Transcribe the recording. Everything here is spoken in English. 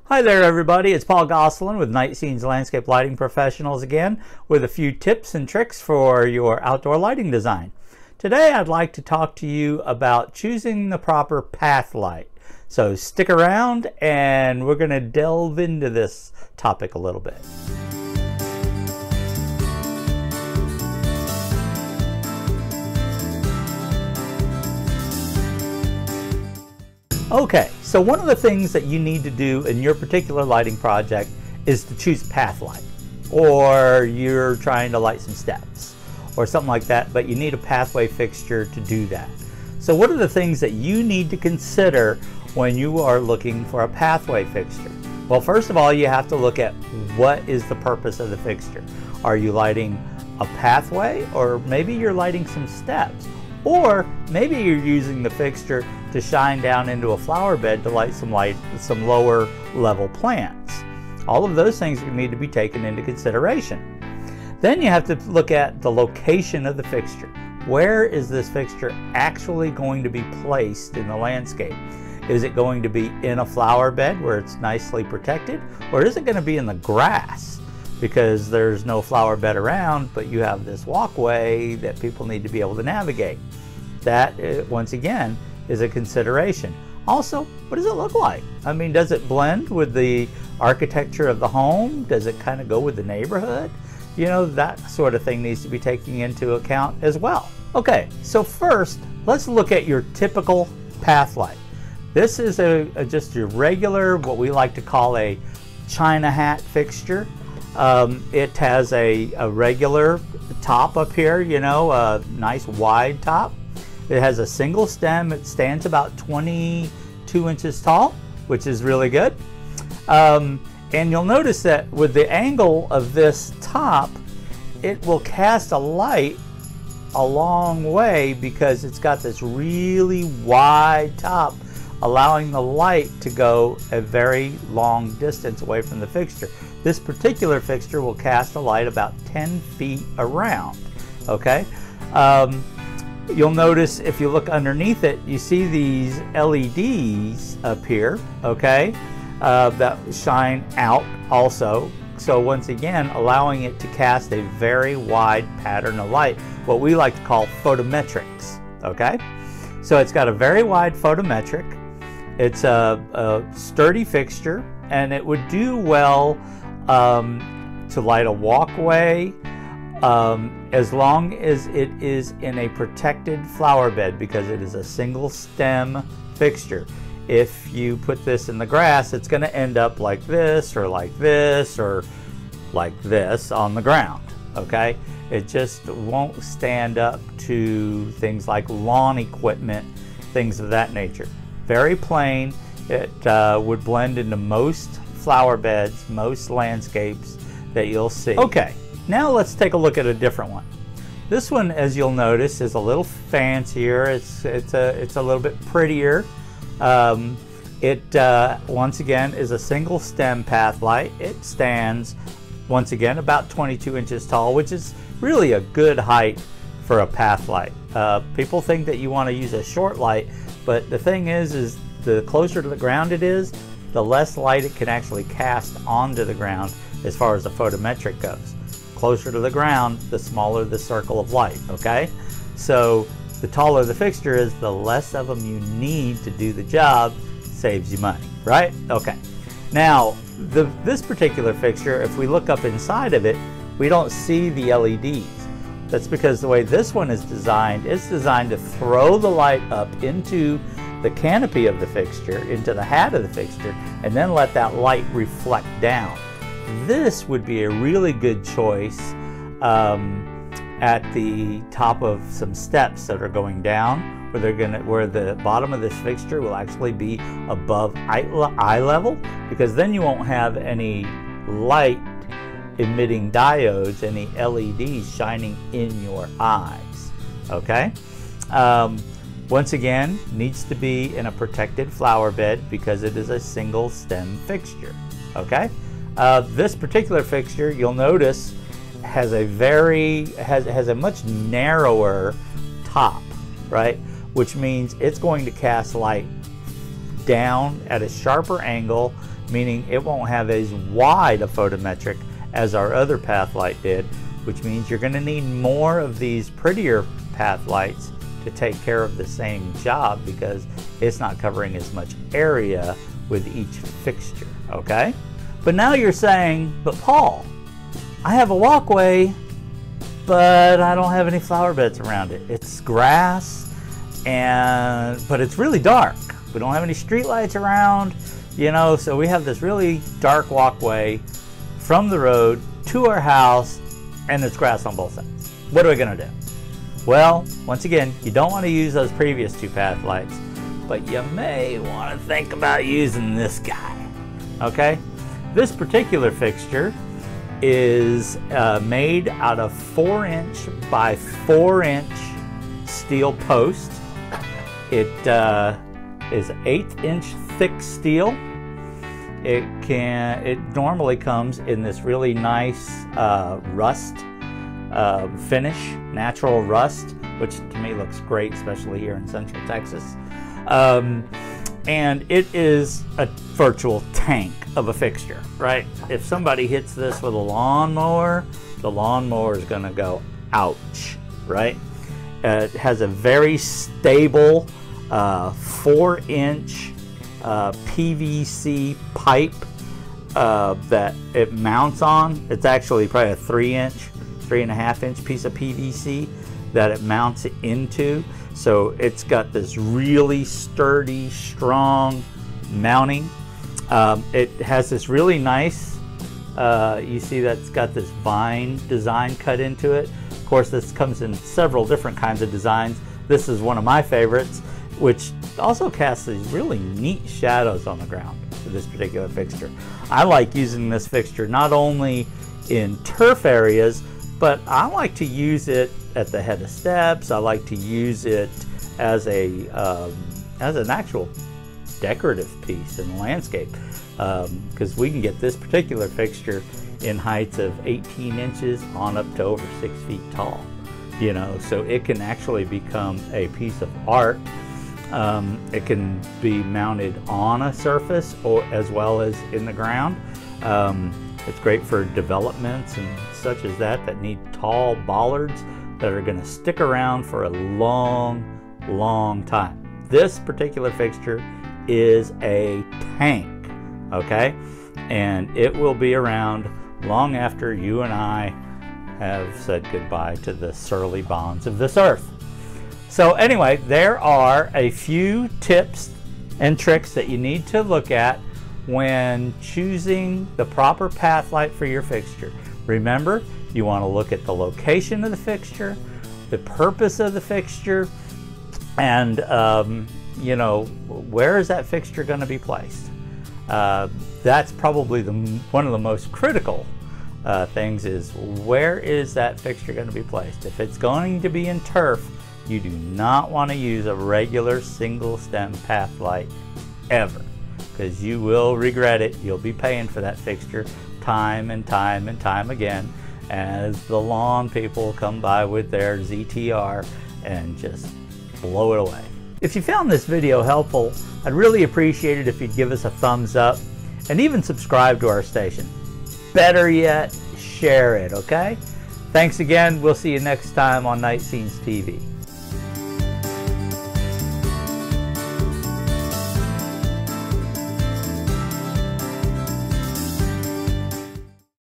Hi there everybody, it's Paul Gosselin with Night Scenes Landscape Lighting Professionals again with a few tips and tricks for your outdoor lighting design. Today I'd like to talk to you about choosing the proper path light. So stick around and we're going to delve into this topic a little bit. Okay, so one of the things that you need to do in your particular lighting project is to choose path light, or you're trying to light some steps or something like that, but you need a pathway fixture to do that. So what are the things that you need to consider when you are looking for a pathway fixture? Well, first of all, you have to look at what is the purpose of the fixture. Are you lighting a pathway, or maybe you're lighting some steps? Or maybe you're using the fixture to shine down into a flower bed to light some lower level plants. All of those things need to be taken into consideration. Then you have to look at the location of the fixture. Where is this fixture actually going to be placed in the landscape? Is it going to be in a flower bed where it's nicely protected? Or is it going to be in the grass because there's no flower bed around, but you have this walkway that people need to be able to navigate? That, once again, is a consideration. Also, what does it look like? I mean, does it blend with the architecture of the home? Does it kind of go with the neighborhood? You know, that sort of thing needs to be taken into account as well. Okay, so first, let's look at your typical path light. This is just your regular, what we like to call a China hat fixture. It has a regular top up here, you know, a nice wide top. It has a single stem. It stands about 22 inches tall, which is really good. And you'll notice that with the angle of this top, it will cast a light a long way because it's got this really wide top, allowing the light to go a very long distance away from the fixture. This particular fixture will cast a light about 10 feet around, okay? You'll notice if you look underneath it, you see these LEDs up here, okay, that shine out also. So once again, allowing it to cast a very wide pattern of light, what we like to call photometrics, okay? So it's got a very wide photometric. It's a sturdy fixture, and it would do well to light a walkway, as long as it is in a protected flower bed, because it is a single stem fixture. If you put this in the grass, it's going to end up like this or like this or like this on the ground, okay? It just won't stand up to things like lawn equipment, things of that nature. Very plain. It would blend into most flower beds, most landscapes that you'll see. Okay, now let's take a look at a different one. This one, as you'll notice, is a little fancier. It's a little bit prettier. It once again is a single stem path light. It stands once again about 22 inches tall, which is really a good height for a path light. People think that you want to use a short light, but the thing is the closer to the ground it is, the less light it can actually cast onto the ground as far as the photometric goes. Closer to the ground, the smaller the circle of light, okay? So the taller the fixture is, the less of them you need to do the job. Saves you money, right? Okay. Now, this particular fixture, if we look up inside of it, we don't see the LEDs. That's because the way this one is designed, it's designed to throw the light up into the canopy of the fixture, into the hat of the fixture, and then let that light reflect down. This would be a really good choice at the top of some steps that are going down, where the bottom of this fixture will actually be above eye level, because then you won't have any light emitting diodes, any LEDs shining in your eyes, okay? Once again, needs to be in a protected flower bed because it is a single stem fixture, okay? This particular fixture, you'll notice, has a much narrower top, right? Which means it's going to cast light down at a sharper angle meaning it won't have as wide a photometric as our other path light did, which means you're going to need more of these prettier path lights to take care of the same job because it's not covering as much area with each fixture, okay? But now you're saying, but Paul, I have a walkway, but I don't have any flower beds around it. It's grass, but it's really dark. We don't have any street lights around, you know, so we have this really dark walkway from the road to our house, and it's grass on both sides. What are we gonna do? Well, once again, you don't want to use those previous two path lights, but you may want to think about using this guy, okay? This particular fixture is made out of 4-inch by 4-inch steel post. It is 1/8-inch thick steel. It normally comes in this really nice rust finish, natural rust, which to me looks great, especially here in Central Texas. And it is a virtual tank of a fixture, right? If somebody hits this with a lawnmower, the lawnmower is gonna go ouch, right? It has a very stable 4-inch PVC pipe that it mounts on. It's actually probably a 3.5-inch piece of PVC that it mounts into. So it's got this really sturdy, strong mounting. It has this really nice, you see that's got this vine design cut into it. Of course, this comes in several different kinds of designs. This is one of my favorites, which also casts these really neat shadows on the ground for this particular fixture. I like using this fixture not only in turf areas, but I like to use it at the head of steps. I like to use it as an actual decorative piece in the landscape, because we can get this particular fixture in heights of 18 inches on up to over 6 feet tall. You know, so it can actually become a piece of art. It can be mounted on a surface or as well as in the ground. It's great for developments and such as that need tall bollards that are going to stick around for a long time. This particular fixture is a tank, okay? And it will be around long after you and I have said goodbye to the surly bonds of this earth. So anyway, there are a few tips and tricks that you need to look at when choosing the proper path light for your fixture. Remember, you want to look at the location of the fixture, the purpose of the fixture, and you know, where is that fixture going to be placed? That's probably one of the most critical things, is where is that fixture going to be placed? If it's going to be in turf, you do not want to use a regular single stem path light ever, because you will regret it. You'll be paying for that fixture time and time again as the lawn people come by with their ZTR and just blow it away. If you found this video helpful, I'd really appreciate it if you'd give us a thumbs up and even subscribe to our station. Better yet, share it, okay? Thanks again. We'll see you next time on Night Scenes TV.